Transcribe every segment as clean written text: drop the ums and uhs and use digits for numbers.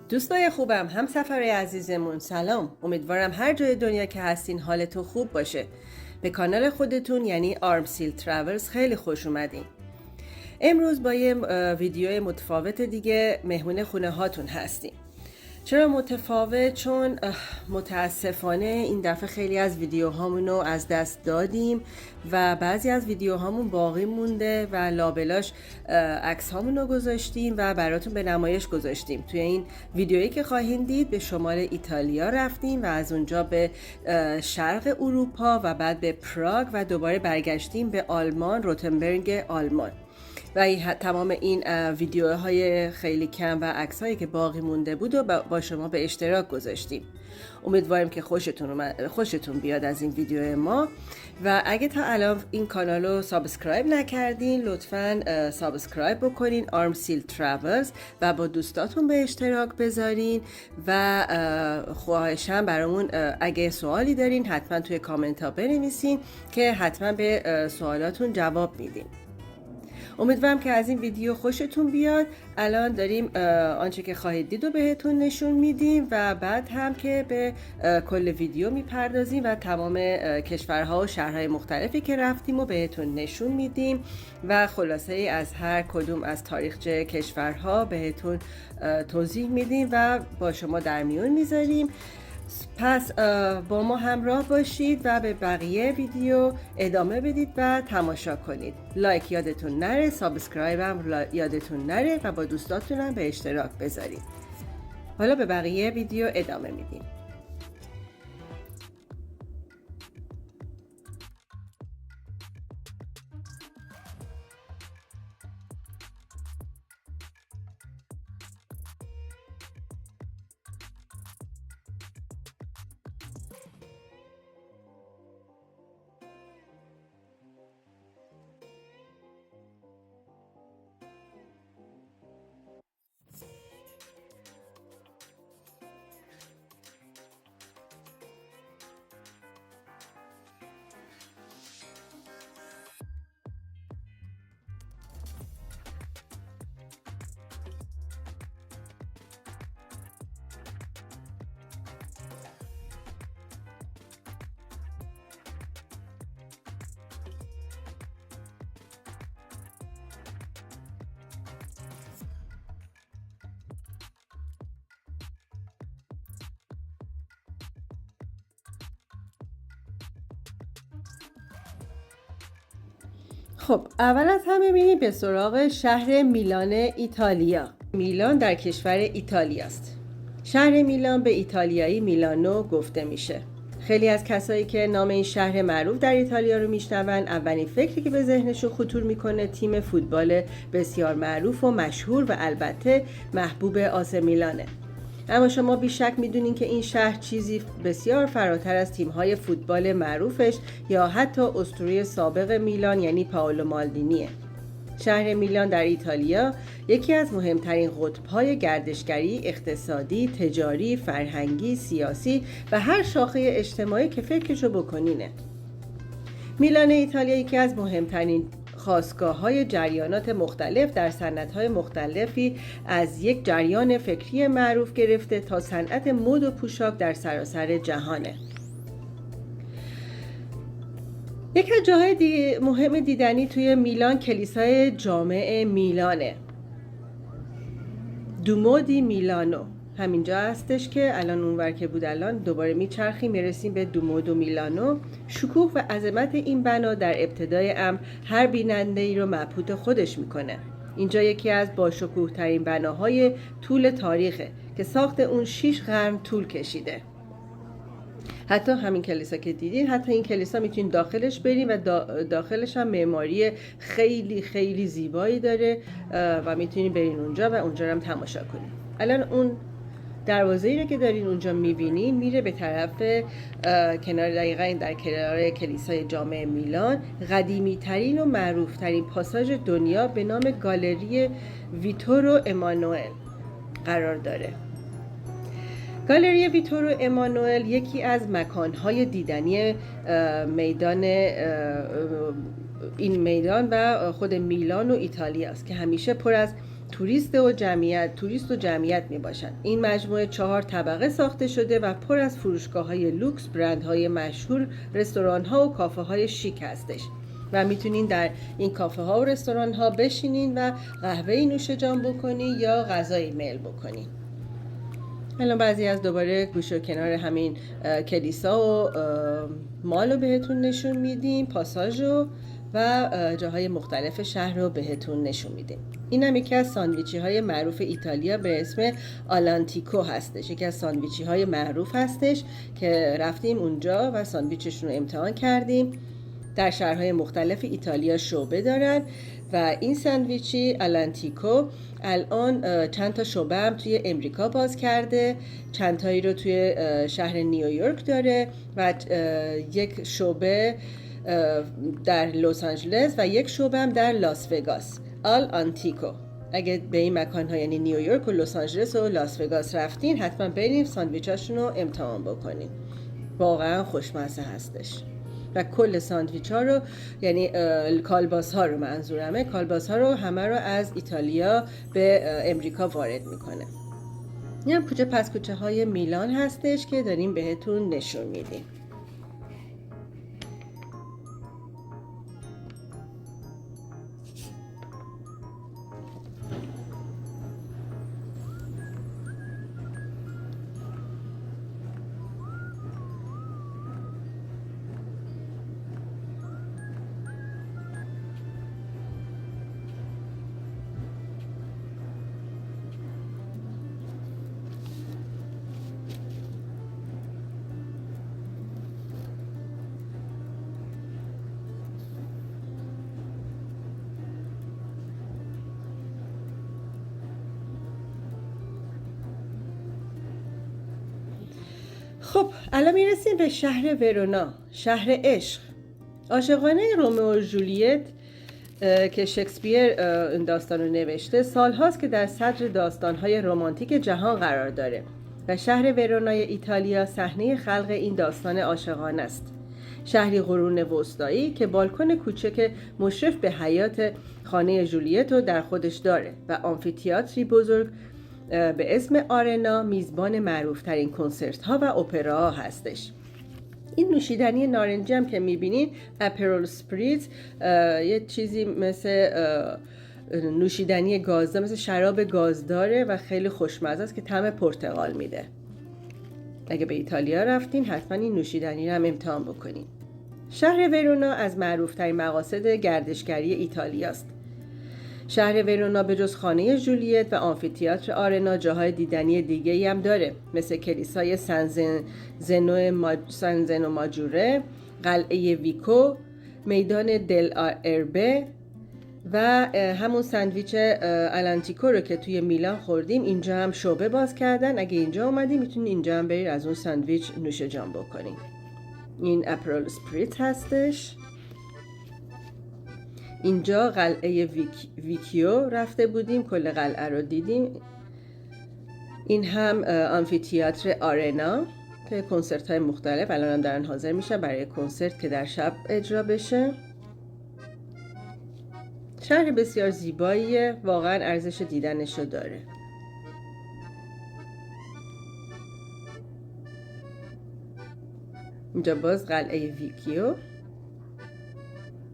دوستای خوبم، همسفرهای عزیزمون، سلام. امیدوارم هر جای دنیا که هستین حالتون خوب باشه. به کانال خودتون یعنی آرمسیل ترافلز خیلی خوش اومدین. امروز با یه ویدیو متفاوت دیگه مهمون خونه هاتون هستیم. چرا متفاوت؟ چون متاسفانه این دفعه خیلی از ویدیوهامون رو از دست دادیم و بعضی از ویدیوهامون باقی مونده و لابلاش عکس هامون رو گذاشتیم و براتون به نمایش گذاشتیم. توی این ویدیویی که خواهید دید به شمال ایتالیا رفتیم و از اونجا به شرق اروپا و بعد به پراگ و دوباره برگشتیم به آلمان، روتنبرگ آلمان. و تمام این ویدیوهای خیلی کم و عکسایی که باقی مونده بود و با شما به اشتراک گذاشتیم. امیدواریم که خوشتون بیاد از این ویدیو ما و اگه تا الان این کانال رو سابسکرایب نکردین لطفاً سابسکرایب بکنین آرمسیل ترافلز و با دوستاتون به اشتراک بذارین و خواهشاً برامون اگه سوالی دارین حتما توی کامنت ها بنویسین که حتما به سوالاتون جواب میدیم. امیدوارم که از این ویدیو خوشتون بیاد. الان داریم آنچه که خواهید دید رو بهتون نشون میدیم و بعد هم که به کل ویدیو میپردازیم و تمام کشورها و شهرهای مختلفی که رفتیم رو بهتون نشون میدیم و خلاصه ای از هر کدوم از تاریخچه کشورها بهتون توضیح میدیم و با شما در میون میذاریم. پس با ما همراه باشید و به بقیه ویدیو ادامه بدید و تماشا کنید. لایک یادتون نره، سابسکرایب هم یادتون نره و با دوستاتون هم به اشتراک بذارید. حالا به بقیه ویدیو ادامه میدیم. خب اول از همه میریم به سراغ شهر میلان ایتالیا. میلان در کشور ایتالیا است. شهر میلان به ایتالیایی میلانو گفته میشه. خیلی از کسایی که نام این شهر معروف در ایتالیا رو میشنون اولین فکری که به ذهنشون خطور میکنه تیم فوتبال بسیار معروف و مشهور و البته محبوب آس میلانه. اما شما بیشک میدونین که این شهر چیزی بسیار فراتر از تیم‌های فوتبال معروفش یا حتی اسطوره سابق میلان یعنی پائولو مالدینیه. شهر میلان در ایتالیا یکی از مهمترین قطب‌های گردشگری، اقتصادی، تجاری، فرهنگی، سیاسی و هر شاخه اجتماعی که فکرشو بکنینه. میلان ایتالیا یکی از مهمترین خاستگاه‌های جریانات مختلف در صنعت‌های مختلفی از یک جریان فکری معروف گرفته تا صنعت مد و پوشاک در سراسر جهانه. یک از جاهای مهم دیدنی توی میلان کلیسای جامع میلانه. دومو دی میلانو همینجا هستش که الان اونور که بود الان دوباره میچرخیم میرسیم به دومو دو میلانو. شکوه و عظمت این بنا در ابتدای امر هر بیننده ای رو مبهوت خودش میکنه. اینجا یکی از باشکوه ترین بناهای طول تاریخه که ساخت اون 6 قرن طول کشیده. حتی همین کلیسا که دیدین، حتی این کلیسا میتونین داخلش بریم و داخلش هم معماری خیلی خیلی زیبایی داره و میتونین برین اونجا و اونجا هم تماشا کنین. الان اون دروازه‌ای رو که دارین اونجا میبینین میره به طرف کنار، دقیقاً در کنار کلیسای جامع میلان، قدیمی ترین و معروف ترین پاساژ دنیا به نام گالری ویتورو امانوئل قرار داره. گالری ویتورو امانوئل یکی از مکانهای دیدنی میدان این میدان و خود میلان و ایتالیا است که همیشه پر از توریست و جمعیت می باشند. این مجموعه 4 طبقه ساخته شده و پر از فروشگاه‌های لوکس، برندهای مشهور، رستوران‌ها و کافه‌های شیک هستش و میتونین در این کافه ها و رستوران ها بشینین و قهوه‌ای نوش جان بکنین یا غذایی میل بکنین. الان بعضی از دوباره گوشه و کنار همین کلیسا و مال رو بهتون نشون میدیم، پاساژو و جاهای مختلف شهر رو بهتون نشون میدیم. این هم یکی از ساندویچی های معروف ایتالیا به اسم آلانتیکو هستش. یکی از ساندویچی های معروف هستش که رفتیم اونجا و ساندویچشون رو امتحان کردیم. در شهرهای مختلف ایتالیا شعبه دارن و این ساندویچی آلانتیکو الان چند تا شعبه هم توی امریکا باز کرده، چند تایی رو توی شهر نیویورک داره و یک شعبه در لس آنجلس و یک شعبه هم در لاس وگاس. آلانتیکو. اگه به این مکان ها یعنی نیویورک و لس آنجلس و لاس وگاس رفتین حتما بریم ساندویچاشون رو امتحان بکنین. واقعا خوشمزه هستش. و کل ساندویچ ها رو یعنی کالباس ها رو منظورمه، کالباس ها رو همه رو از ایتالیا به امریکا وارد میکنه. این هم کوچه های میلان هستش که داریم بهتون نشون میدیم. خب الان میرسیم به شهر ورونا، شهر عشق. عاشقانه رومئو و جولیت که شکسپیر این داستان رو نوشته سالهاست که در صدر داستانهای رمانتیک جهان قرار داره و شهر ورونای ایتالیا صحنه خلق این داستان عاشقانه است. شهری قرون وسطایی که بالکن کوچک مشرف به حیات خانه جولیت رو در خودش داره و آمفی‌تئاتری بزرگ به اسم آرنا میزبان معروفترین کنسرت ها و اپراها هستش. این نوشیدنی نارنجی هم که میبینین اپرول اسپریت، یه چیزی مثل نوشیدنی گازدار، مثل شراب گازداره و خیلی خوشمزه است که طعم پرتقال میده. اگه به ایتالیا رفتین حتما این نوشیدنی رو هم امتحان بکنین. شهر ورونا از معروفترین مقاصد گردشگری ایتالیاست. شهر ورونا به جز خانه جولیت و آمفی‌تئاتر آرنا جاهای دیدنی دیگه‌ای هم داره، مثل کلیسای سن زنو ماجوره، قلعه ویکو، میدان دل اربه و همون ساندویچ آلانتیکو رو که توی میلان خوردیم اینجا هم شعبه باز کردن. اگه اینجا اومدین میتونید اینجا هم برید از اون ساندویچ نوش جان بکنین. این اپرول اسپریت هستش. اینجا قلعه ویکیو رفته بودیم، کل قلعه رو دیدیم. این هم آمفی‌تئاتر آرنا که کنسرت های مختلف الان هم دارن حاضر میشن برای کنسرت که در شب اجرا بشه. شهر بسیار زیباییه، واقعا ارزش دیدنشو داره. اینجا باز قلعه ویکیو،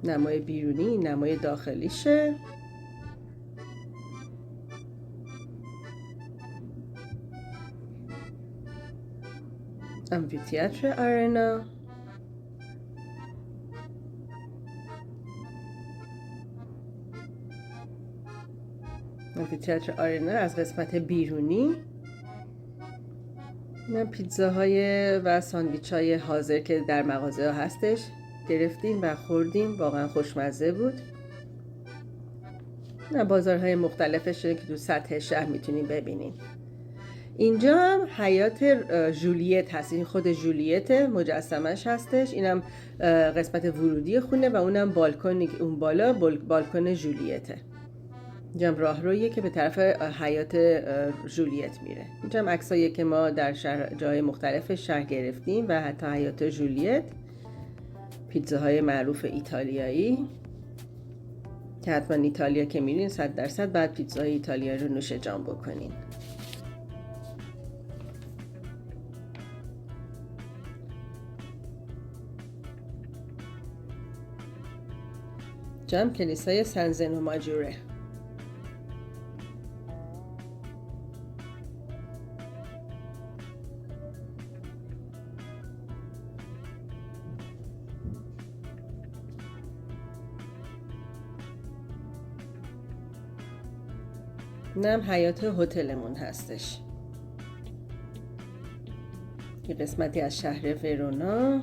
نمای بیرونی، نمای داخلیشه. آمفی‌تئاتر آرنا. آمفی‌تئاتر آرنا از قسمت بیرونی. این پیتزاهای و ساندویچ‌های حاضر که در مغازه ها هستش گرفتیم و خوردیم، واقعا خوشمزه بود. بازارهای مختلفش که تو سطح شهر میتونیم ببینیم. اینجا هم حیات جولیت هست، این خود جولیت مجسمش هستش. اینم قسمت ورودی خونه و اونم بالکن، اون بالا بالکن جولیته. اینجام راهرویه که به طرف حیات جولیت میره. اینجام عکسایی که ما در جای مختلف شهر گرفتیم و حتی حیات جولیت. پیتزاهای معروف ایتالیایی که حتما ایتالیا که میرین 100% بعد پیتزاهای ایتالیایی رو نوش جان بکنین. جام کلیسای سن زنو ماجوره. اینم حیات هتلمون هستش. یه قسمتی از شهر ورونا.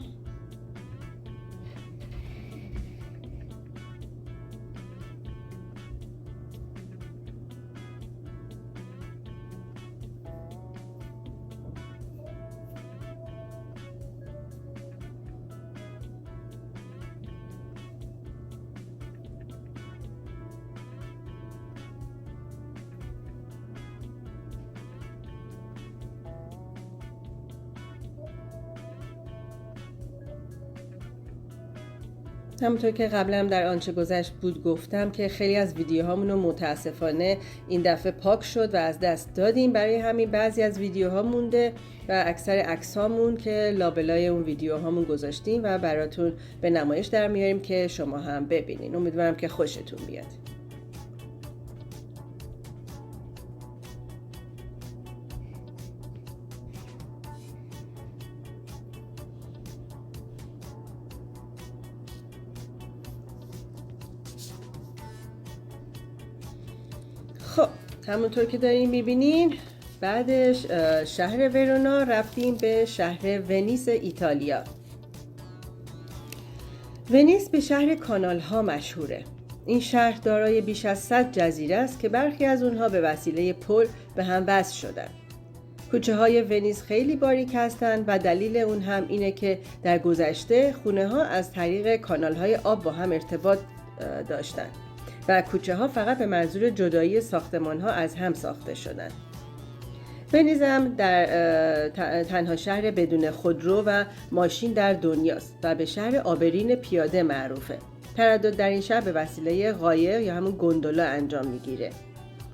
همونطور که قبلا هم در آنچه گذشت بود گفتم که خیلی از ویدیوهامون رو متاسفانه این دفعه پاک شد و از دست دادیم. برای همین بعضی از ویدیوها مونده و اکثر عکسامون که لابلای اون ویدیوهامون گذاشتیم و براتون به نمایش در میاریم که شما هم ببینین. امیدوارم که خوشتون بیاد. خب همونطور که دارین میبینین بعدش شهر ورونا رفتیم به شهر ونیس ایتالیا. ونیس به شهر کانال ها مشهوره. این شهر دارای بیش از 100 جزیره است که برخی از اونها به وسیله پل به هم وصل شدن. کوچه های ونیس خیلی باریک هستند و دلیل اون هم اینه که در گذشته خونه ها از طریق کانال های آب با هم ارتباط داشتن و کوچه ها فقط به منظور جدایی ساختمان ها از هم ساخته شدن. ونیز هم در تنها شهر بدون خودرو و ماشین در دنیاست و به شهر آبرین پیاده معروفه. تردد در این شهر به وسیله قایق یا همون گوندولا انجام میگیره.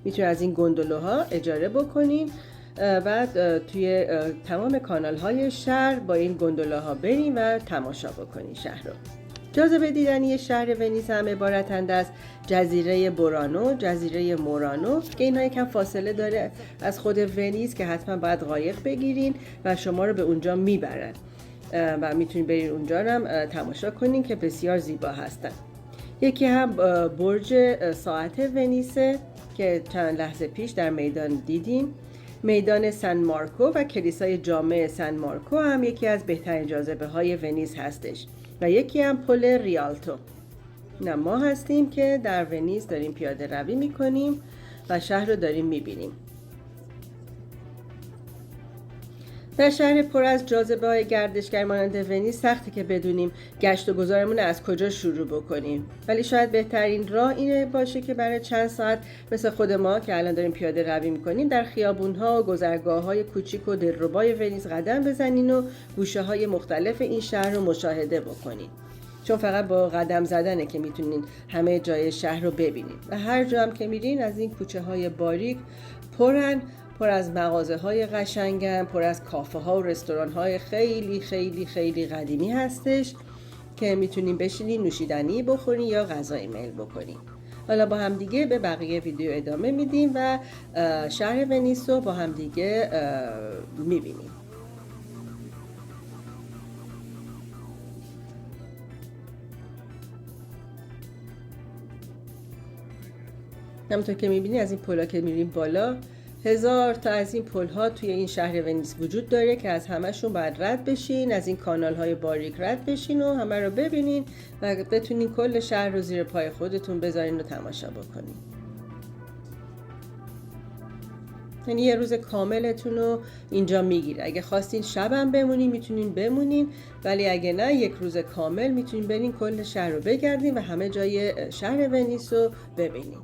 میتونید از این گوندولاها اجاره بکنین و توی تمام کانال های شهر با این گوندولاها برین و تماشا بکنین شهر رو. جاذبه دیدنی شهر ونیز هم عبارتند از جزیره بورانو، جزیره مورانو که اینها یکم فاصله داره از خود ونیز که حتما باید قایق بگیرین و شما رو به اونجا میبرن و میتونین برین اونجا هم تماشا کنین که بسیار زیبا هستن. یکی هم برج ساعت ونیسه که چند لحظه پیش در میدان دیدیم. میدان سن مارکو و کلیسای جامع سن مارکو هم یکی از بهترین جاذبه های ونیز هستش و یکی هم پل ریالتو. نه ما هستیم که در ونیز داریم پیاده روی میکنیم و شهر رو داریم میبینیم. در شهر پر از جاذبه های گردشگر مانند ونیز سخته که بدونیم گشت و گذارمون از کجا شروع بکنیم، ولی شاید بهترین راه اینه باشه که برای چند ساعت مثل خود ما که الان داریم پیاده روی میکنیم در خیابون ها و گذرگاه های کوچیک و دلربای ونیز قدم بزنین و گوشه های مختلف این شهر رو مشاهده بکنین، چون فقط با قدم زدنه که میتونین همه جای شهر رو ببینین و هر جا هم که میرین از این کوچه های باریک پر از مغازه های قشنگن، پر از کافه ها و رستوران های خیلی خیلی خیلی قدیمی هستش که میتونین بشینین نوشیدنی بخورین یا غذای میل بکنین. حالا با هم دیگه به بقیه ویدیو ادامه میدیم و شهر ونیس رو با هم دیگه میبینیم. همونطور که میبینی از این پلا که میریم بالا 1000 تا از این پل‌ها توی این شهر ونیز وجود داره که از همه‌شون باید رد بشین، از این کانال‌های باریک رد بشین و همه رو ببینین و بتونین کل شهر رو زیر پای خودتون بذارین و تماشا بکنین. یعنی یه روز کاملتون رو اینجا میگیره. اگه خواستین شبم بمونین میتونین بمونین، ولی اگه نه یک روز کامل میتونین برین کل شهر رو بگردین و همه جای شهر ونیز رو ببینین.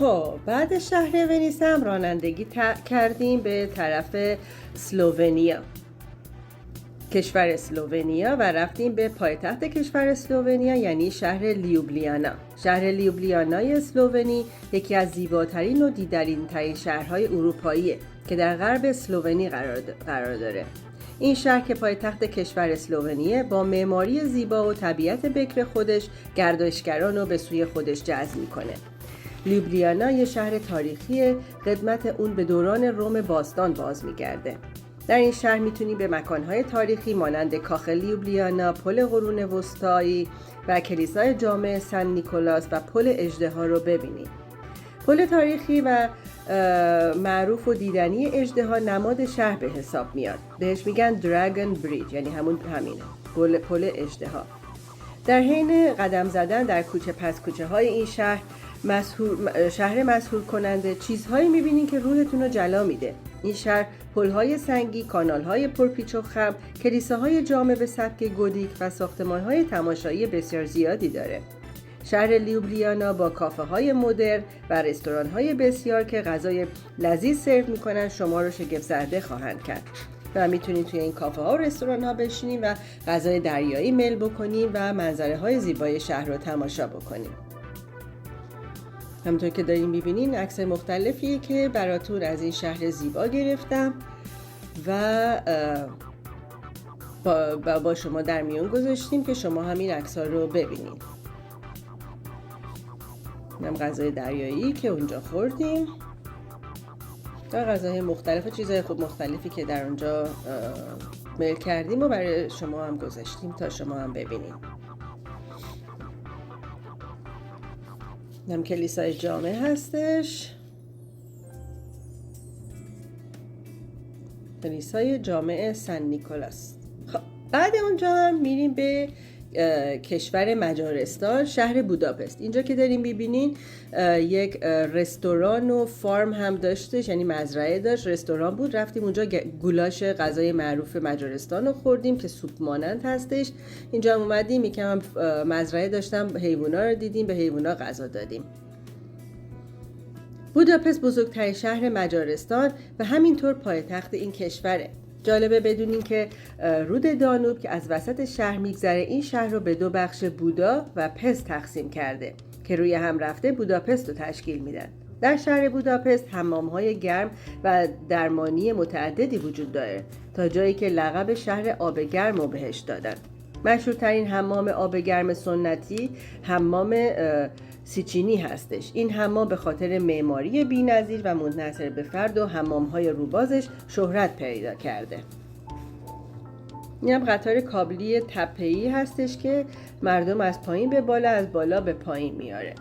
خب بعد شهر ونیس هم رانندگی کردیم به طرف اسلوونیا، کشور اسلوونیا، و رفتیم به پایتخت کشور اسلوونیا یعنی شهر لیوبلیانا. شهر لیوبلیانای اسلوونی یکی از زیباترین و دیدنی ترین شهرهای اروپاییه که در غرب اسلوونی قرار داره. این شهر که پایتخت کشور اسلوونیه با معماری زیبا و طبیعت بکر خودش گردشگران رو به سوی خودش جذب میکنه. لیوبلیانا یه شهر تاریخیه، قدمت اون به دوران روم باستان باز میگرده. در این شهر میتونی به مکانهای تاریخی مانند کاخ لیوبلیانا، پل قرون وسطایی و کلیسای جامع سن نیکولاس و پل اژدها رو ببینی. پل تاریخی و معروف و دیدنی اژدها نماد شهر به حساب میاد. بهش میگن دراگون بریج، یعنی همینه، پل اژدها. در حین قدم زدن در کوچه پس کوچه های این شهر مسحور کننده چیزهایی میبینین که روحتون رو جلا میده. این شهر پل‌های سنگی، کانال‌های پرپیچ و خم، کلیساهای جامع به سبک گوتیک و ساختمان‌های تماشایی بسیار زیادی داره. شهر لیوبلیانا با کافه‌های مدرن و رستوران‌های بسیار که غذای لذیذ سرو می‌کنن شما رو شگفت زده خواهند کرد. و میتونید توی این کافه ها و رستوران ها بشینید و غذای دریایی میل بکنید و منظره های زیبای شهر رو تماشا بکنید. همونطور که دارین میبینین عکس مختلفیه که براتون از این شهر زیبا گرفتم و با شما در میون گذاشتیم که شما همین عکس ها رو ببینید. اینم غذای دریایی که اونجا خوردیم و غذاهای مختلف و چیزهای خوب مختلفی که در اونجا میل کردیم و برای شما هم گذاشتیم تا شما هم ببینید. اینم کلیسای جامع هستش، کلیسای جامع سن نیکولاس. خب بعد اونجا هم میریم به کشور مجارستان، شهر بوداپست. اینجا که داریم میبینین یک رستوران و فارم هم داشتش، یعنی مزرعه داشت، رستوران بود. رفتیم اونجا گولاش غذای معروف مجارستان رو خوردیم که سوپ مانند هستش. اینجا هم اومدیم یکم مزرعه داشتم، حیوونا رو دیدیم، به حیوونا غذا دادیم. بوداپست بزرگترین شهر مجارستان و همینطور پایتخت این کشوره. جالبه بدونین که رود دانوب که از وسط شهر میگذره این شهر رو به دو بخش بودا و پست تقسیم کرده که روی هم رفته بوداپست رو تشکیل میدن. در شهر بوداپست حمام‌های گرم و درمانی متعددی وجود داره تا جایی که لقب شهر آب گرم رو بهش دادن. مشهورترین حمام آب گرم سنتی حمام سیچینی هستش. این حمام به خاطر معماری بی‌نظیر و منحصر به فرد و حمام‌های روبازش شهرت پیدا کرده. این هم قطار کابلی تپه‌ای هستش که مردم از پایین به بالا، از بالا به پایین میاره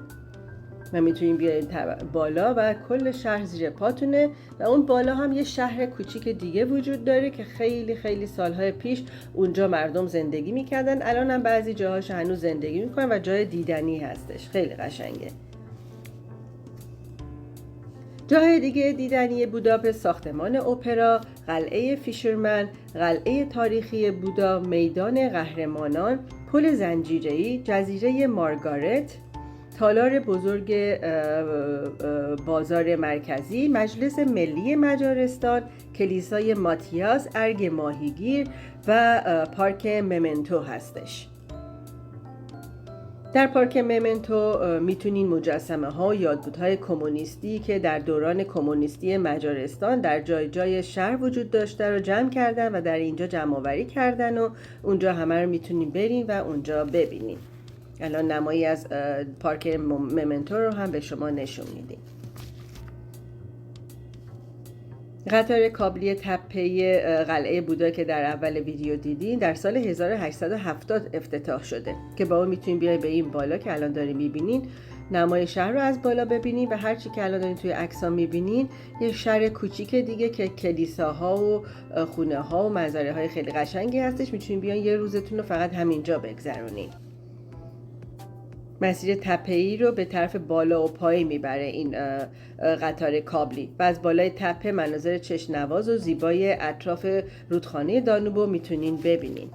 و میتونین بیاید بالا و کل شهر زیر پاتونه. و اون بالا هم یه شهر کوچیک دیگه وجود داره که خیلی خیلی سالهای پیش اونجا مردم زندگی میکردن. الان هم بعضی جاهاش هنوز زندگی میکنن و جای دیدنی هستش، خیلی قشنگه. جای دیگه دیدنی بوداپست ساختمان اپرا، قلعه فیشرمن، قلعه تاریخی بودا، میدان قهرمانان، پل زنجیره‌ای، جزیره مارگارت، تالار بزرگ بازار مرکزی، مجلس ملی مجارستان، کلیسای ماتیاس، ارگ ماهیگیر و پارک ممنتو هستش. در پارک ممنتو میتونین مجسمه ها و یادبودهای کمونیستی که در دوران کمونیستی مجارستان در جای جای شهر وجود داشته رو جمع کردن و در اینجا جمع آوری کردن و اونجا همه رو میتونین برین و اونجا ببینین. الان نمایی از پارک ممنتو رو هم به شما نشون میدیم. قطار کابلی تپه‌ای قلعه بودا که در اول ویدیو دیدین در سال 1870 افتتاح شده که با اون میتونین بیاین به این بالا که الان دارین میبینین نمای شهر رو از بالا ببینین و هرچی که الان دارین توی عکس‌ها میبینین یه شهر کوچیک دیگه که کلیساها و خونه ها و منظره های خیلی قشنگی هستش. میتونین بیاین یه روزتون رو فقط همینجا بگذرونین. مسیر تپه‌ای رو به طرف بالا و پایین میبره این قطار کابلی و از بالای تپه مناظر چشم‌نواز و زیبای اطراف رودخانه دانوب رو میتونین ببینین.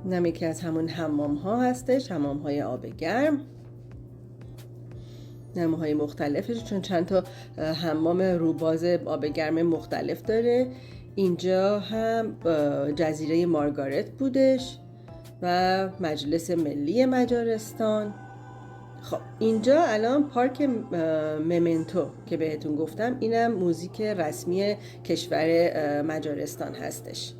اینم یکی از همون حمام ها هستش، حمام های آب گرم. نموهای مختلفش، چون چند تا حمام روباز آب گرم مختلف داره. اینجا هم جزیره مارگارت بودش و مجلس ملی مجارستان. خب اینجا الان پارک ممنتو که بهتون گفتم، اینم موزیک رسمی کشور مجارستان هستش.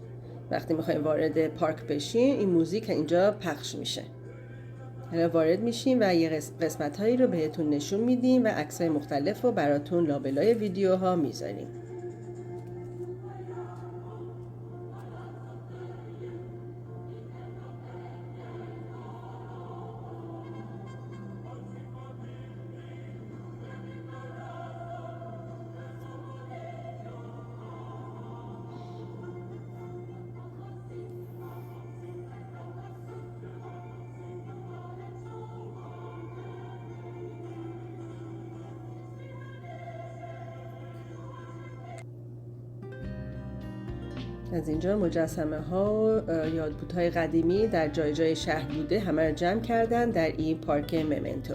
وقتی میخوایم وارد پارک بشین این موزیک اینجا پخش میشه. حالا وارد میشیم و یه قسمت هایی رو بهتون نشون میدیم و عکسای مختلف رو براتون لابلای ویدیوها میذاریم. از اینجا مجسمه ها و یادبودهای قدیمی در جای جای شهر بوده همه رو جمع کردن در این پارک ممنتو.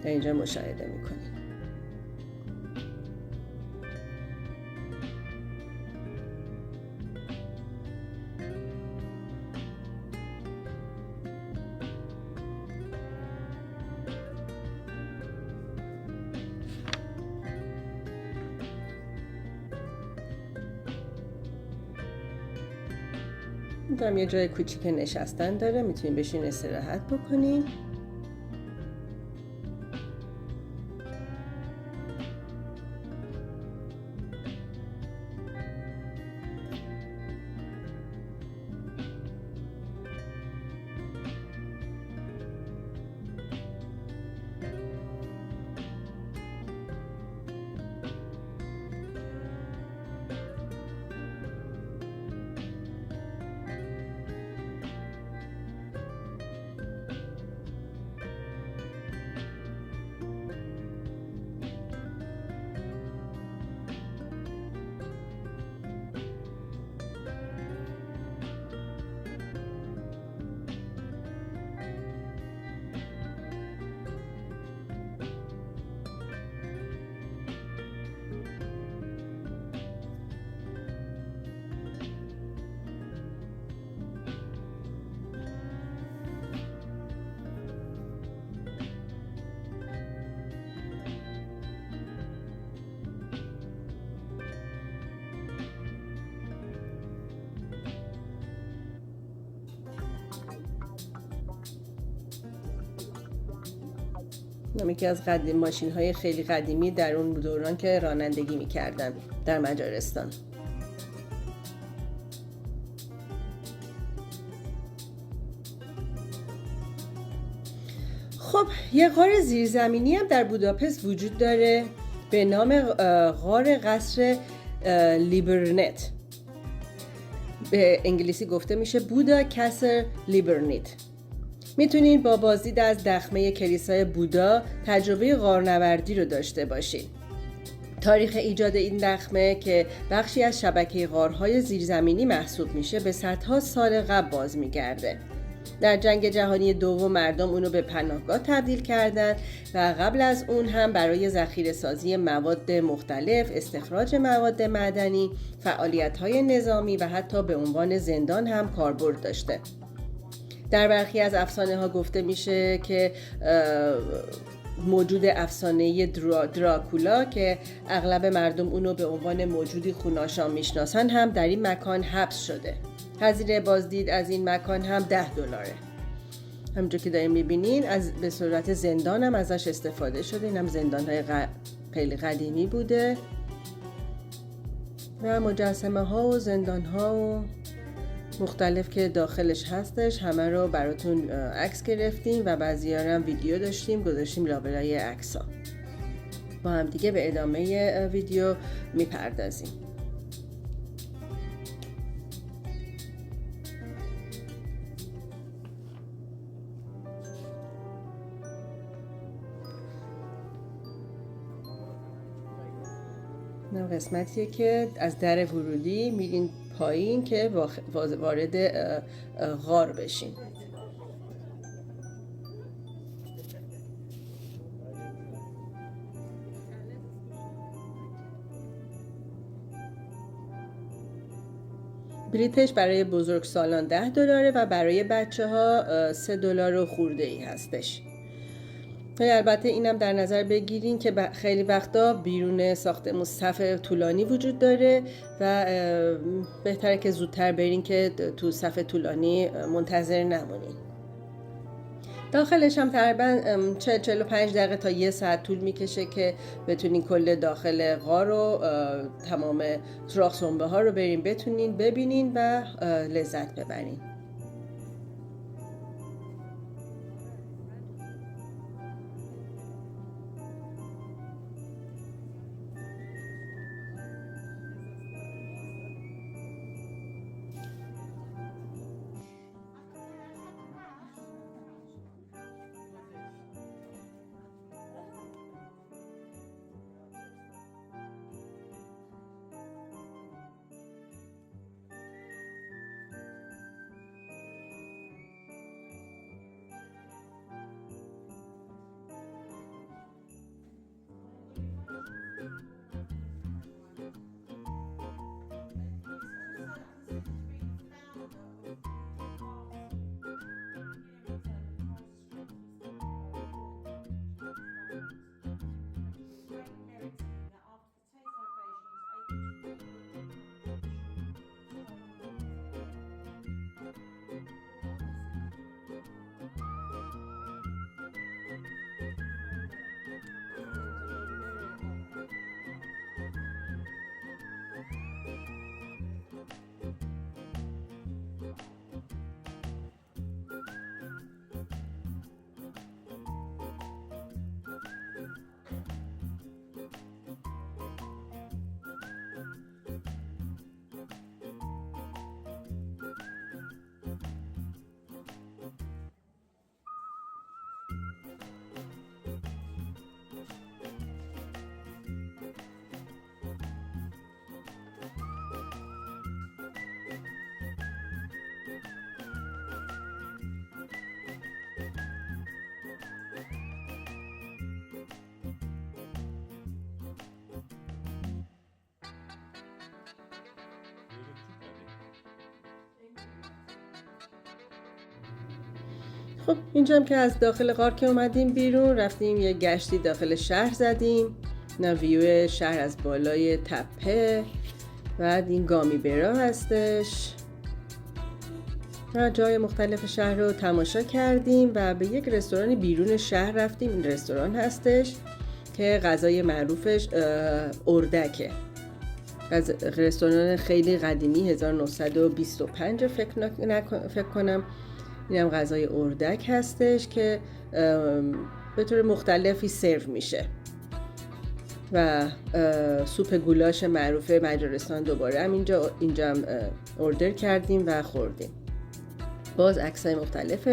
در اینجا مشاهده میکنید. اینجا یه جای کوچیک نشستن داره، میتونیم بشین استراحت بکنیم. یکی از ماشین های خیلی قدیمی در اون دوران که رانندگی میکردن در مجارستان. خب یه غار زیرزمینی هم در بوداپست وجود داره به نام غار قصر لیبرنت. به انگلیسی گفته میشه بودا کاسل لیبرنت. میتونید با بازدید از دخمه کلیسای بودا تجربه غارنوردی رو داشته باشید. تاریخ ایجاد این دخمه که بخشی از شبکه غارهای زیرزمینی محسوب میشه به صدها سال قبل باز میگرده. در جنگ جهانی دوم مردم اونو به پناهگاه تبدیل کردن و قبل از اون هم برای ذخیره سازی مواد مختلف، استخراج مواد معدنی، فعالیت‌های نظامی و حتی به عنوان زندان هم کاربرد داشته. در برخی از افسانه ها گفته میشه که موجود افسانه دراکولا که اغلب مردم اونو به عنوان موجودی خوناشام میشناسن هم در این مکان حبس شده. هزینه بازدید از این مکان هم $10. همونجور که داریم میبینین به صورت زندان هم ازش استفاده شده. این هم زندان های خیلی قدیمی بوده و مجسمه ها و زندان ها و مختلف که داخلش هستش همه رو براتون عکس گرفتیم و بعضی‌ها هم ویدیو داشتیم گذاشتیم لابلای عکس‌ها. با هم دیگه به ادامه ویدیو میپردازیم. این قسمتیه که از در ورودی میرین پایین که وارد غار بشیم. بلیتش برای بزرگسالان $10 و برای بچه ها $3 و خورده ای هستش. البته اینم در نظر بگیرین که خیلی وقتا بیرون ساختمون صف طولانی وجود داره و بهتره که زودتر برین که تو صف طولانی منتظر نمونین. داخلش هم تقریبا 45 دقیقه تا 1 ساعت طول میکشه که بتونین کل داخل غار و تمام سوراخ سنبه ها رو برین بتونین ببینین و لذت ببرین. خب اینجا هم که از داخل غار که اومدیم بیرون، رفتیم یه گشتی داخل شهر زدیم. نه ویو شهر از بالای تپه. بعد این گامی برا هستش. جای مختلف شهر رو تماشا کردیم و به یک رستوران بیرون شهر رفتیم. این رستوران هستش که غذای معروفش اردکه. از رستوران خیلی قدیمی 1925 فکر کنم. اینم غذای اردک هستش که به طور مختلفی سرو میشه و سوپ گولاش معروف مجارستان دوباره هم اینجا هم اوردر کردیم و خوردیم. باز عکسای مختلف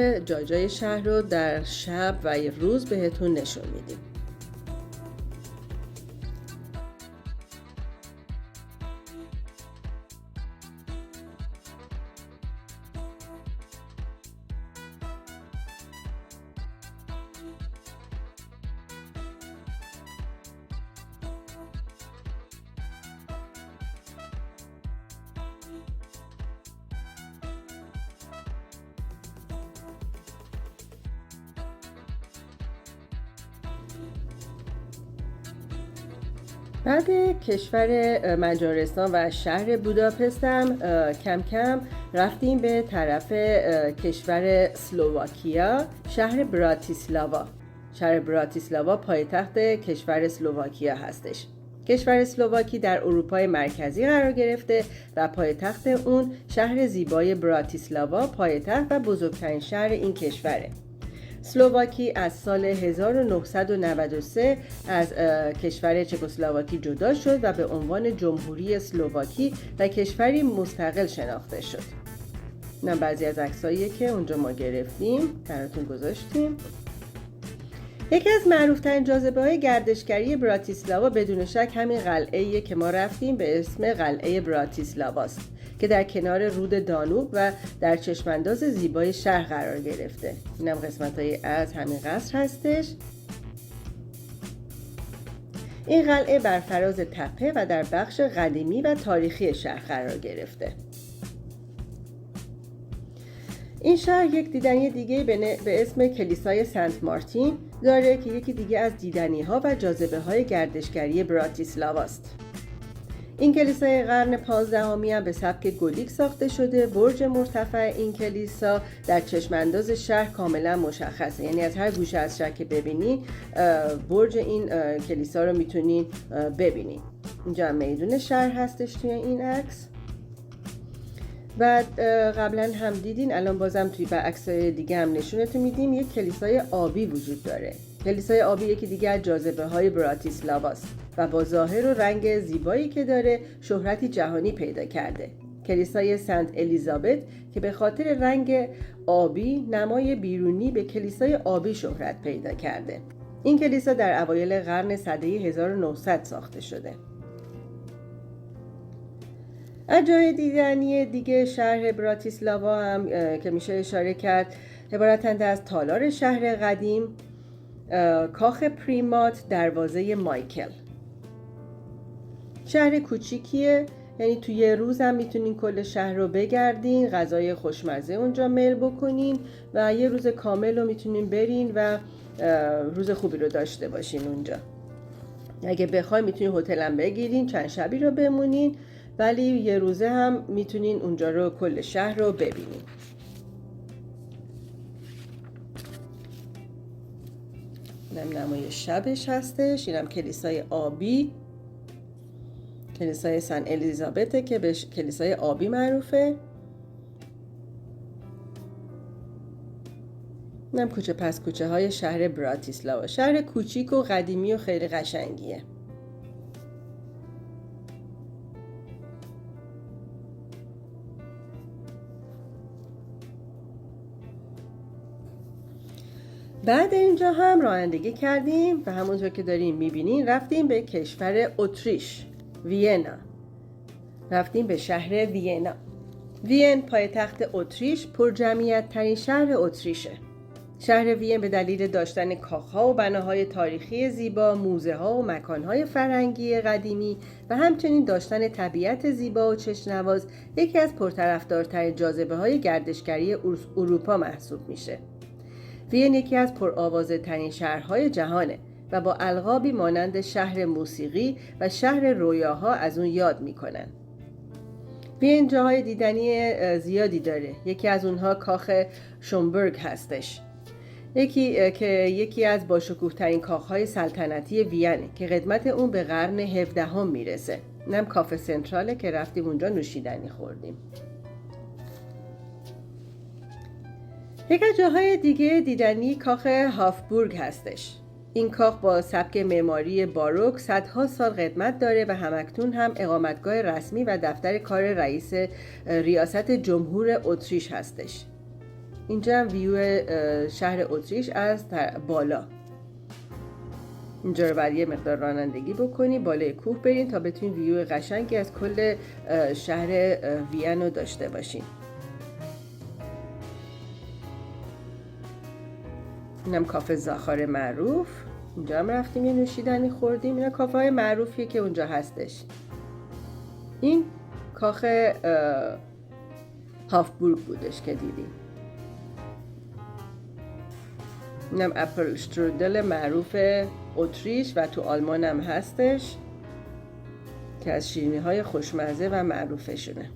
جای شهر رو در شب و روز بهتون نشون میدیم. بعد کشور مجارستان و شهر بوداپست هم کم کم رفتیم به طرف کشور اسلواکیا، شهر براتیسلاوا. شهر براتیسلاوا پایتخت کشور اسلواکیا هستش. کشور اسلواکی در اروپای مرکزی قرار گرفته و پایتخت اون شهر زیبای براتیسلاوا پایتخت و بزرگترین شهر این کشوره. اسلواکی از سال 1993 از کشور چکسلواکی جدا شد و به عنوان جمهوری اسلواکی و کشوری مستقل شناخته شد. این بعضی از عکساییه که اونجا ما گرفتیم براتون گذاشتیم. یکی از معروفترین جاذبه‌های گردشگری براتیسلاوا بدون شک همین قلعه‌ایه که ما رفتیم به اسم قلعه براتیسلاواست که در کنار رود دانوب و در چشمانداز زیبای شهر قرار گرفته. اینم قسمت‌های از همین قصر هستش. این قلعه بر فراز تپه و در بخش قدیمی و تاریخی شهر قرار گرفته. این شهر یک دیدنی دیگه به اسم کلیسای سنت مارتین داره که یکی دیگه از دیدنی‌ها و جاذبه‌های گردشگری براتیسلاواست. این کلیسای قرن 15 هم به سبک گوتیک ساخته شده. برج مرتفع این کلیسا در چشمانداز شهر کاملا مشخصه، یعنی از هر گوشه از شهر که ببینی برج این کلیسا رو میتونین ببینین. اینجا میدون شهر هستش توی این عکس. بعد قبلا هم دیدین، الان بازم توی عکسای دیگه هم نشونتون میدیم، یک کلیسای آبی وجود داره. کلیسای آبی یکی دیگه از جاذبه‌های براتیسلاواست و با ظاهر و رنگ زیبایی که داره شهرتی جهانی پیدا کرده. کلیسای سنت الیزابت که به خاطر رنگ آبی نمای بیرونی به کلیسای آبی شهرت پیدا کرده. این کلیسا در اوایل قرن سده 1900 ساخته شده. از جای دیدنی دیگه شهر براتیسلاوا هم که میشه اشاره کرد عبارتند از تالار شهر قدیم، کاخ پریمات، دروازه مایکل. شهر کوچیکیه، یعنی توی یه روز هم میتونین کل شهر رو بگردین، غذای خوشمزه اونجا میل بکنین و یه روز کامل رو میتونین برین و روز خوبی رو داشته باشین اونجا. اگه بخواین میتونین هتل هم بگیرین، چند شبی رو بمونین، ولی یه روزه هم میتونین اونجا رو کل شهر رو ببینین. اینم نمای شبش هستش. اینم کلیسای آبی، کلیسای سن الیزابته که به کلیسای آبی معروفه. اینم کوچه پس کوچه های شهر براتیسلاوا. شهر کوچیک و قدیمی و خیلی قشنگیه. بعد اینجا هم رانندگی کردیم و همونطور که داریم میبینین رفتیم به کشور اتریش، وینا. رفتیم به شهر وینا. وین پایتخت اتریش، پر جمعیت ترین شهر اتریشه. شهر وین به دلیل داشتن کاخها و بناهای تاریخی زیبا، موزه ها و مکانهای فرهنگی قدیمی و همچنین داشتن طبیعت زیبا و چشم‌نواز یکی از پرطرفدارترین جاذبه‌های گردشگری اروپا محسوب میشه. وین یکی از پرآوازه ترین شهرهای جهانه و با القابی مانند شهر موسیقی و شهر رویاها از اون یاد میکنن. وین جاهای دیدنی زیادی داره. یکی از اونها کاخ شومبرگ هستش، یکی از باشکوه ترین کاخهای سلطنتی وینه که قدمت اون به قرن 17 میرسه. اینم کافه سنتراله که رفتیم اونجا نوشیدنی خوردیم. یک از جاهای دیگه دیدنی کاخ هافبورگ هستش. این کاخ با سبک معماری باروک صدها سال قدمت داره و همکنون هم اقامتگاه رسمی و دفتر کار رئیس ریاست جمهور اتریش هستش. اینجا هم ویو شهر اتریش از بالا. اینجا رو برای یه مقدار رانندگی بکنی، بالای کوه برین تا بتونین ویو قشنگی از کل شهر وین رو داشته باشین. اینم کافه زاخار معروف. اینجا هم رفتیم یه نوشیدنی خوردیم. اینا کافه های معروفیه که اونجا هستش. این کاخ هافبورگ بودش که دیدیم. اینم اپل شترودل معروف اتریش و تو آلمان هم هستش که از شیرینی های خوشمزه و معروفشونه.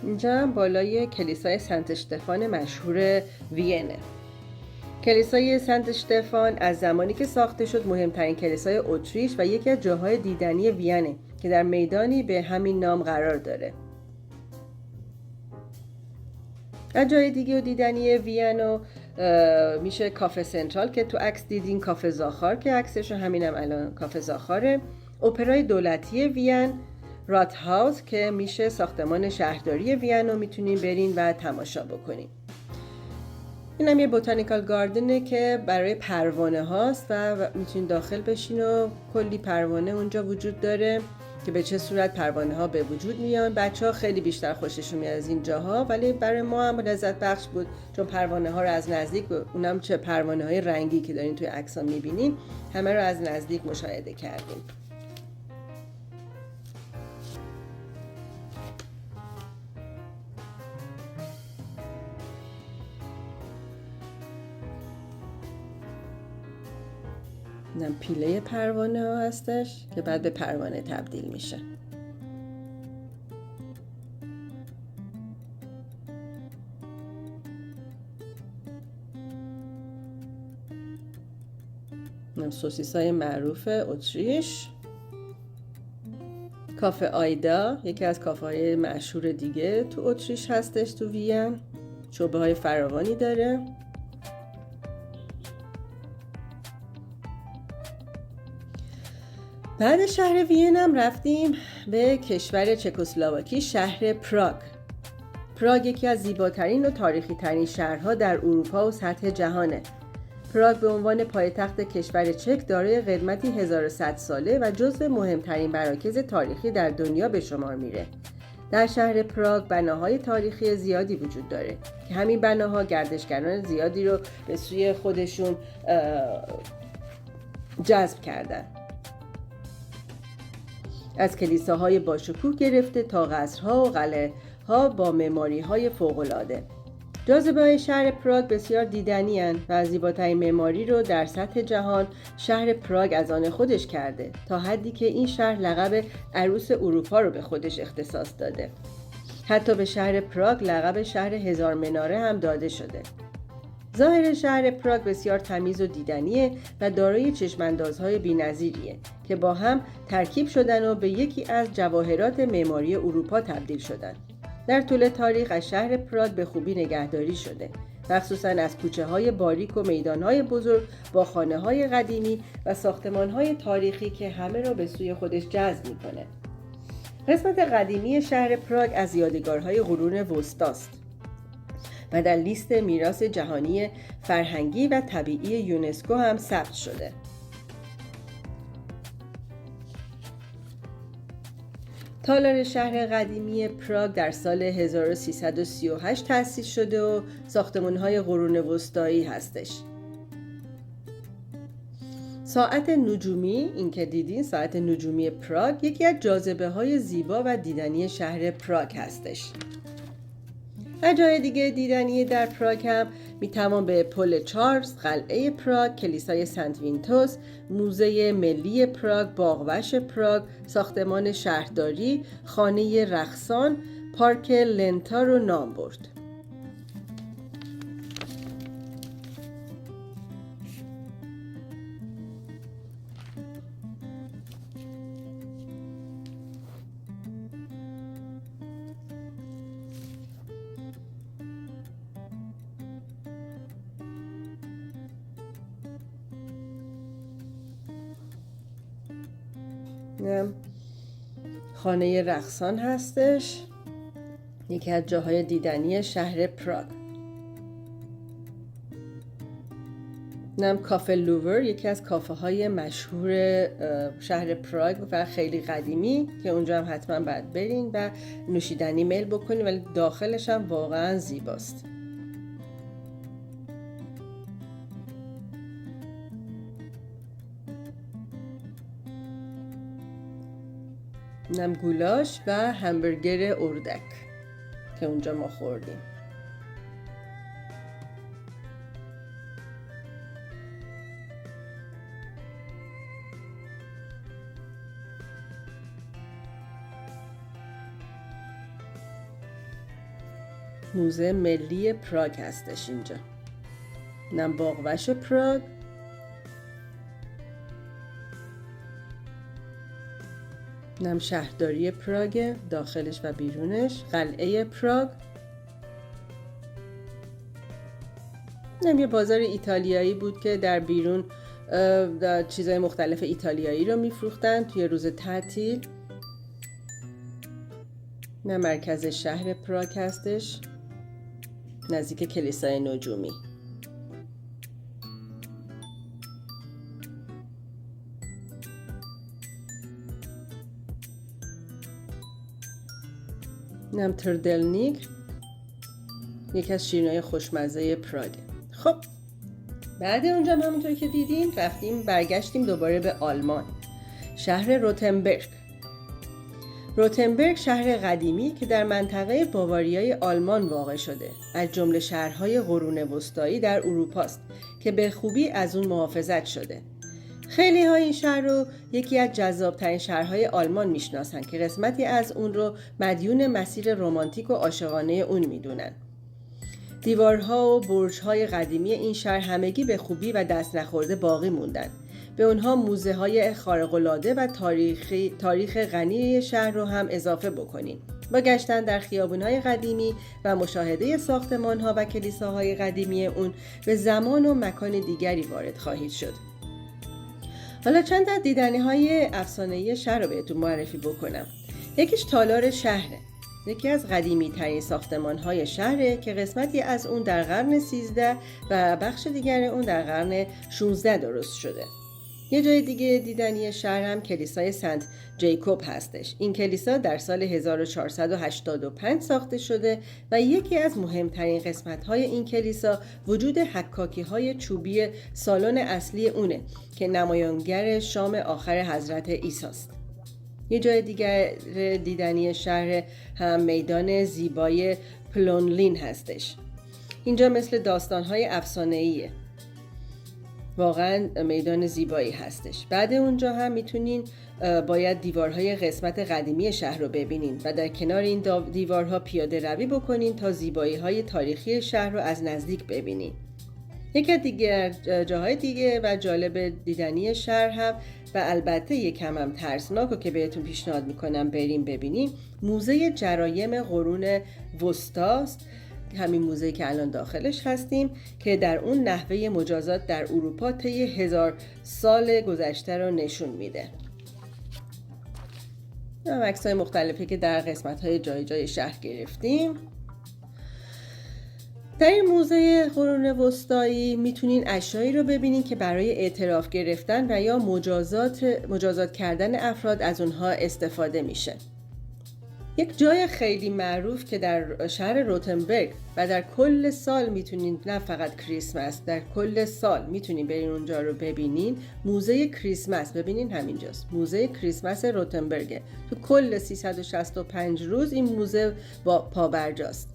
اینجا هم بالای کلیسای سنت اشتفان مشهور وینه. کلیسای سنت اشتفان از زمانی که ساخته شد مهمترین کلیسای اتریش و یکی از جاهای دیدنی وینه که در میدانی به همین نام قرار داره. از جای دیگه و دیدنی وین میشه کافه سنترال که تو عکس دیدین، کافه زاخار که عکسش همینم الان کافه زاخاره، اپرای دولتی وین، رات هاوس که میشه ساختمان شهرداری وین رو میتونین برین و تماشا بکنین. این هم یه بوتانیکال گاردنه که برای پروانه هاست و میتونین داخل بشین و کلی پروانه اونجا وجود داره که به چه صورت پروانه ها به وجود میان. بچه ها خیلی بیشتر خوششون میاد از این جاها، ولی برای ما هم لذت بخش بود چون پروانه ها رو از نزدیک، اونم چه پروانه های رنگی که دارین توی عکس ها میبینین، همه رو از نزدیک مشاهده کردیم. اینم پیله پروانه ها هستش که بعد به پروانه تبدیل میشه. اینم سوسیس های معروف اتریش. کافه آیدا یکی از کافه های مشهور دیگه تو اتریش هستش، تو وین شعبه های فراوانی داره. بعد شهر وین هم رفتیم به کشور چکسلواکی، شهر پراگ. پراگ یکی از زیباترین و تاریخی ترین شهرها در اروپا و سطح جهانه. پراگ به عنوان پایتخت کشور چک دارای قدمتی 1100 ساله و جزو مهمترین مراکز تاریخی در دنیا به شمار میره. در شهر پراگ بناهای تاریخی زیادی وجود داره که همین بناها گردشگران زیادی رو به سوی خودشون جذب کردن. از کلیساهای باشکوه گرفته تا قصرها و قلعه‌ها با معماری‌های فوق‌العاده. جاذبه‌های شهر پراگ بسیار دیدنی هستند و از زیباترین معماری رو در سطح جهان شهر پراگ از آن خودش کرده، تا حدی که این شهر لقب عروس اروپا رو به خودش اختصاص داده. حتی به شهر پراگ لقب شهر هزار مناره هم داده شده. ظاهر شهر پراگ بسیار تمیز و دیدنیه و دارای چشماندازهای بی‌نظیریه که با هم ترکیب شدن و به یکی از جواهرات معماری اروپا تبدیل شدن. در طول تاریخ از شهر پراگ به خوبی نگهداری شده، مخصوصاً از کوچه‌های باریک و میدان‌های بزرگ با خانه‌های قدیمی و ساختمان‌های تاریخی که همه را به سوی خودش جذب می‌کنه. قسمت قدیمی شهر پراگ از یادگارهای قرون وسطاست و در لیست میراث جهانی فرهنگی و طبیعی یونسکو هم ثبت شده. تالار شهر قدیمی پراگ در سال 1338 تأسیس شده و ساختمان‌های قرون وسطایی هستش. ساعت نجومی، این که دیدین ساعت نجومی پراگ، یکی از جاذبه‌های زیبا و دیدنی شهر پراگ هستش. از جای دیگه دیدنی در پراگ هم میتوان به پل چارلز، قلعه پراگ، کلیسای سنت وینتوس، موزه ملی پراگ، باغوش پراگ، ساختمان شهرداری، خانه رقصان، پارک لنتا رو نام برد. خانه رقصان هستش، یکی از جاهای دیدنی شهر پراگ. نم کافه لوور، یکی از کافه های مشهور شهر پراگ و خیلی قدیمی که اونجا هم حتما باید برین و نوشیدنی میل بکنین، ولی داخلش هم واقعا زیباست. اینم گولاش و همبرگر اردک که اونجا ما خوردیم. موزه ملی پراگ هستش اینجا. اینم باغوش پراگ. اینم شهرداری پراگ، داخلش و بیرونش. قلعه پراگ. اینم یه بازار ایتالیایی بود که در بیرون چیزهای مختلف ایتالیایی رو میفروختن توی روز تعطیل. اینم مرکز شهر پراگ هستش، نزدیک کلیسای نجومی. اینم تردلنیک، یکی از شیرینی‌های خوشمزه پراگ. خب بعد اونجا همونطور که دیدین برگشتیم دوباره به آلمان، شهر روتنبرگ. روتنبرگ شهر قدیمی که در منطقه باواریای آلمان واقع شده، از جمله شهرهای قرون وسطایی در اروپا است که به خوبی از اون محافظت شده. خیلی ها این شهر رو یکی از جذابترین شهرهای آلمان میشناسن که قسمتی از اون رو مدیون مسیر رمانتیک و عاشقانه اون میدونن. دیوارها و برج‌های قدیمی این شهر همگی به خوبی و دست نخورده باقی موندن. به اونها موزه های خارق‌العاده و تاریخ غنی شهر رو هم اضافه بکنیم. با گشتن در خیابون‌های قدیمی و مشاهده ساختمان‌ها و کلیساهای قدیمی اون به زمان و مکان دیگری وارد خواهید شد. حالا چند تا دیدنی‌های افسانه‌ای شهر رو بهتون معرفی بکنم. یکیش تالار شهره. یکی از قدیمی ترین ساختمان های شهره که قسمتی از اون در قرن 13 و بخش دیگر اون در قرن 16 درست شده. یه جای دیگه دیدنی شهر هم کلیسای سنت جیکوب هستش. این کلیسا در سال 1485 ساخته شده و یکی از مهمترین قسمت های این کلیسا وجود حکاکی های چوبی سالن اصلی اونه که نمایانگر شام آخر حضرت عیسی است. یه جای دیگر دیدنی شهر هم میدان زیبای پلونلین هستش. اینجا مثل داستان‌های افسانه‌ایه. واقعا میدان زیبایی هستش. بعد اونجا هم میتونین باید دیوارهای قسمت قدیمی شهر رو ببینین و در کنار این دیوارها پیاده روی بکنین تا زیبایی‌های تاریخی شهر رو از نزدیک ببینین. یکی دیگر جاهای دیگه و جالب دیدنی شهر هم و البته یکم هم ترسناک و که بهتون پیشنهاد میکنم بریم ببینیم، موزه جرایم قرون وسطاست. همین موزه که الان داخلش هستیم که در اون نحوه مجازات در اروپا طی 1000 سال گذشته رو نشون میده. عکس‌های مختلفی که در قسمت‌های جای شهر گرفتیم. در این موزه قرون وسطایی میتونین اشیایی رو ببینین که برای اعتراف گرفتن و یا مجازات کردن افراد از اونها استفاده میشه. یک جای خیلی معروف که در شهر روتنبرگ و در کل سال میتونین، نه فقط کریسمس، در کل سال میتونین برین اونجا رو ببینین، موزه کریسمس. ببینین همینجاست، موزه کریسمس روتنبرگ. تو کل 365 روز این موزه با پابرجاست.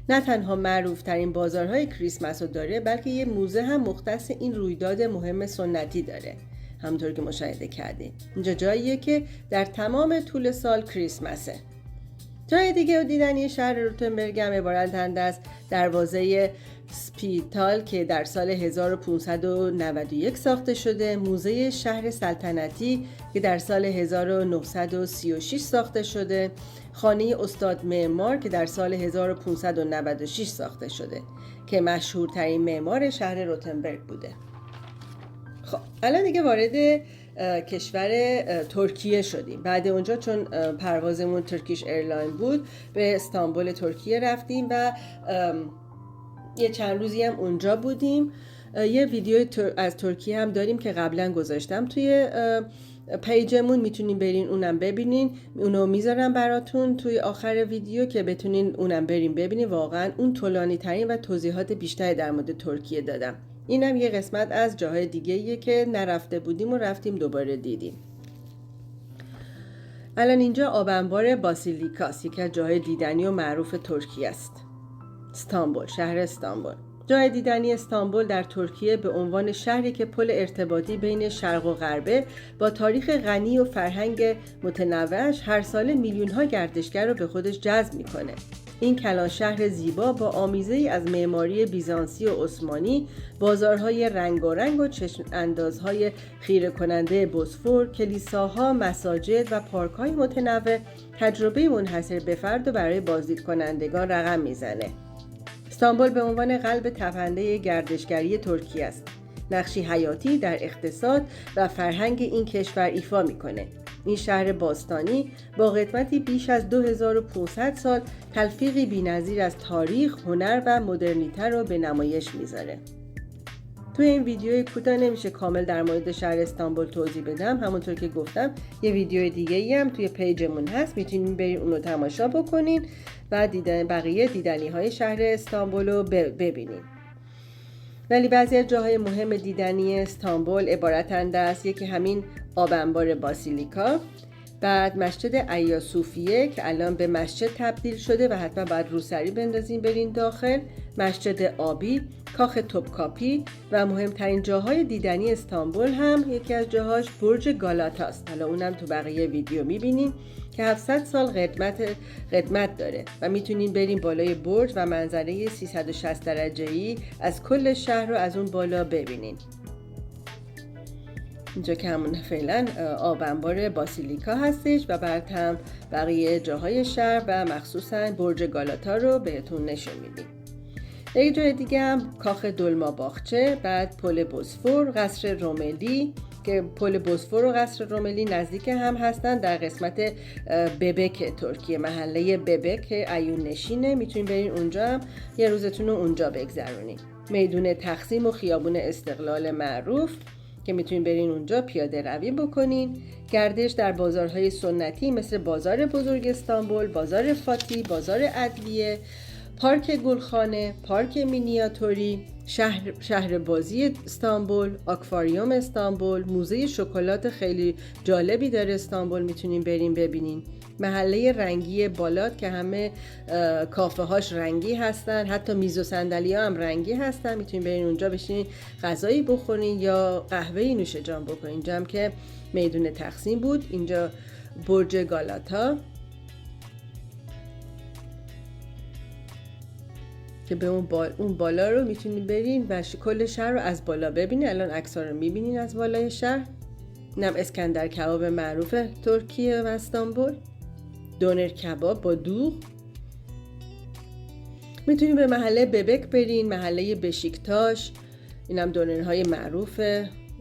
نه تنها معروف ترین بازارهای کریسمس رو داره، بلکه یه موزه هم مختص این رویداد مهم سنتی داره. همونطور که مشاهده کردیم اینجا جاییه که در تمام طول سال کریسمسه. جای دیگه و دیدنی شهر روتنبرگ هم عبارتند از دروازه سپیتال که در سال 1591 ساخته شده، موزه شهر سلطنتی که در سال 1936 ساخته شده، خانه استاد معمار که در سال 1596 ساخته شده که مشهورترین معمار شهر روتنبرگ بوده. خب الان دیگه وارد کشور ترکیه شدیم. بعد اونجا چون پروازمون ترکیش ایرلاین بود به استانبول ترکیه رفتیم و یه چند روزی هم اونجا بودیم. یه ویدیو از ترکیه هم داریم که قبلا گذاشتم توی پیجمون، میتونین برین اونم ببینین. اونو میذارم براتون توی آخر ویدیو که بتونین اونم برین ببینین. واقعا اون طولانی ترین و توضیحات بیشتری در مورد ترکیه دادم. اینم یه قسمت از جاهای دیگه‌ایه که نرفته بودیم و رفتیم دوباره دیدیم. الان اینجا آب انبار باسیلیکاس، یکی از جاهای دیدنی و معروف ترکیه است. استانبول، شهر استانبول. جای دیدنی استانبول در ترکیه به عنوان شهری که پل ارتباطی بین شرق و غربه با تاریخ غنی و فرهنگ متنوعش هر سال میلیون‌ها گردشگر رو به خودش جذب می‌کنه. این کلان شهر زیبا با آمیزه‌ای از معماری بیزانسی و عثمانی، بازارهای رنگارنگ و چشم اندازهای خیره کننده بوسفور، کلیساها، مساجد و پارک‌های متنوع تجربه منحصر به فرد و برای بازدید کنندگان رقم میزنه. استانبول به عنوان قلب تپنده گردشگری ترکیه است. نقشی حیاتی در اقتصاد و فرهنگ این کشور ایفا میکنه. این شهر باستانی با قدمتی بیش از 2500 سال تلفیقی بی‌نظیر از تاریخ، هنر و مدرنیته رو به نمایش میذاره. توی این ویدیوی کوتاه نمیشه کامل در مورد شهر استانبول توضیح بدم. همونطور که گفتم یه ویدیوی دیگه‌ای هم توی پیجمون هست، میتونین برین اونو تماشا بکنین و بقیه دیدنی‌های شهر استانبول رو ببینین. ولی بعضی از جاهای مهم دیدنی استانبول عبارتند از یکی همین آب انبار باسیلیکا، بعد مسجد ایا صوفیه که الان به مسجد تبدیل شده و حتما باید روسری بندازین برین داخل، مسجد آبی، کاخ توپکاپی و مهمترین جاهای دیدنی استانبول هم یکی از جاهاش برج گالاتاست. حالا اونم تو بقیه ویدیو میبینین که 700 سال قدمت داره و میتونین برین بالای برج و منظره 360 درجه‌ای از کل شهر رو از اون بالا ببینین. اینجا که همون فعلا آب انبار باسیلیکا هستش و بعد هم بقیه جاهای شهر و مخصوصا برج گالاتا رو بهتون نشون میدیم. یک جای دیگه هم کاخ دلما باغچه، بعد پل بوسفور، قصر روملی که پل بوسفور و قصر روملی نزدیک هم هستن در قسمت ببک ترکیه، محله ببک عیون نشینه، میتونین برین اونجا هم یه روزتون رو اونجا بگذرونین. میدون تقسیم و خیابون استقلال معروف که میتونین برین اونجا پیاده روی بکنین. گردش در بازارهای سنتی مثل بازار بزرگ استانبول، بازار فاتی، بازار ادویه، پارک گلخانه، پارک مینیاتوری، شهر بازی استانبول، آکواریوم استانبول، موزه شکلات خیلی جالبی داره استانبول، میتونین برین ببینین. محله رنگی بالات که همه کافه هاش رنگی هستن، حتی میز و صندلی ها هم رنگی هستن، میتونین برین اونجا بشینین غذایی بخورین یا قهوه‌ای نوش جان بکنین. اینجا هم که میدون تقسیم بود، اینجا برج گالاتا که به اون بالا رو میتونین برین و کل شهر رو از بالا ببینین. الان عکس‌ها رو میبینین از بالای شهر. اینم اسکندر کباب معروف ترکیه و استانبول، دونر کباب با دوغ. میتونین به محله ببک برین، محله بشیکتاش، اینم دونرهای معروف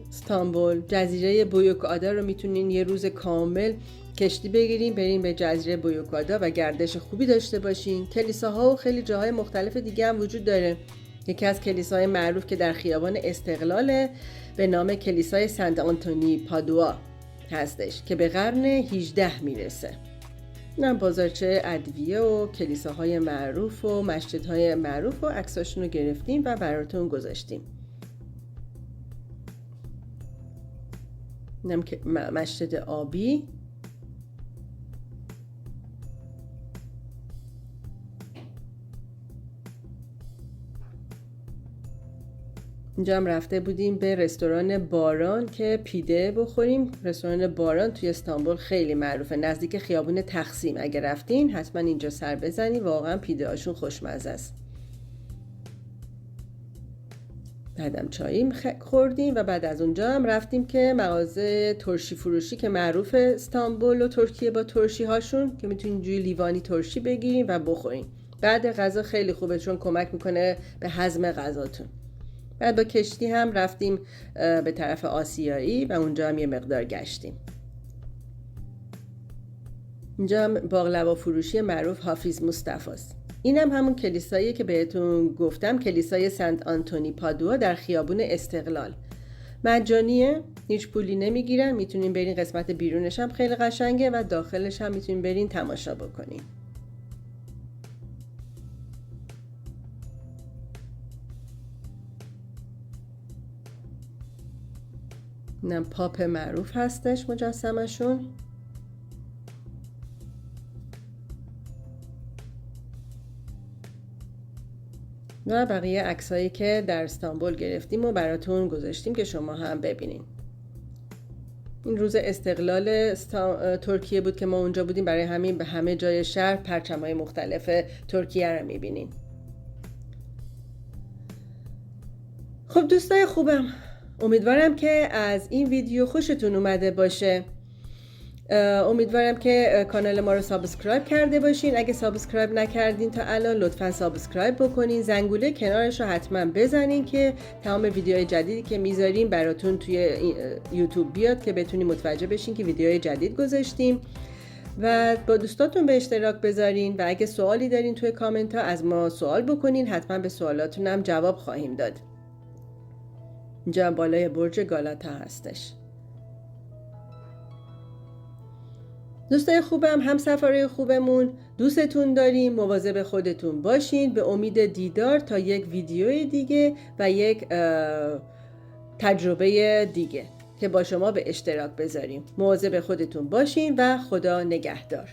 استانبول. جزیره بویوکادا رو میتونین یه روز کامل کشتی بگیرین برین به جزیره بویوکادا و گردش خوبی داشته باشین. کلیساها و خیلی جاهای مختلف دیگه هم وجود داره. یکی از کلیساهای معروف که در خیابان استقلال به نام کلیسای سنت آنتونی پادوا هستش که به قرن 18 میرسه. اینم بازارچه ادویه و کلیساهای معروف و مسجدهای معروف و عکساشون رو گرفتیم و براتون گذاشتیم. اینم که مسجد آبی، اینجا هم رفته بودیم به رستوران باران که پیده بخوریم. رستوران باران توی استانبول خیلی معروفه، نزدیک خیابون تقسیم. اگه رفتین حتما اینجا سر بزنید، واقعا پیده هاشون خوشمزه است. بعدم چایی خوردیم و بعد از اونجا هم رفتیم که مغازه ترشی فروشی که معروف استانبول و ترکیه با ترشی هاشون که میتونین جوی لیوانی ترشی بگیرین و بخورین. بعد غذا خیلی خوبه چون کمک میکنه به هضم غذاتون. بعد با کشتی هم رفتیم به طرف آسیایی و اونجا هم یه مقدار گشتیم. اینجا هم باقلوا فروشی معروف حافظ مصطفی است. اینم همون کلیساییه که بهتون گفتم، کلیسای سنت آنتونی پادوا در خیابون استقلال. مجانیه، هیچ پولی نمیگیرن، میتونین برین. قسمت بیرونش هم خیلی قشنگه و داخلش هم میتونین برین تماشا بکنین. اینم پاپ معروف هستش مجسمشون. و بقیه عکسایی که در استانبول گرفتیم و براتون گذاشتیم که شما هم ببینین. این روز استقلال ترکیه بود که ما اونجا بودیم، برای همین به همه جای شهر پرچم‌های مختلف ترکیه رو می‌بینین. خب دوستای خوبم، امیدوارم که از این ویدیو خوشتون اومده باشه. امیدوارم که کانال ما رو سابسکرایب کرده باشین. اگه سابسکرایب نکردین تا الان لطفا سابسکرایب بکنین، زنگوله کنارش رو حتما بزنین که تمام ویدیوهای جدیدی که میذاریم براتون توی یوتیوب بیاد که بتونین متوجه بشین که ویدیوهای جدید گذاشتیم و با دوستاتون به اشتراک بذارین. و اگه سوالی دارین توی کامنت ها از ما سوال بکنین، حتما به سوالاتون هم جواب خواهیم داد. اینجا بالای برج گالاتا هستش. دوستای خوبم، همسفرهای خوبمون، دوستتون داریم. مواظب خودتون باشین. به امید دیدار تا یک ویدیوی دیگه و یک تجربه دیگه که با شما به اشتراک بذاریم. مواظب خودتون باشین و خدا نگهدار.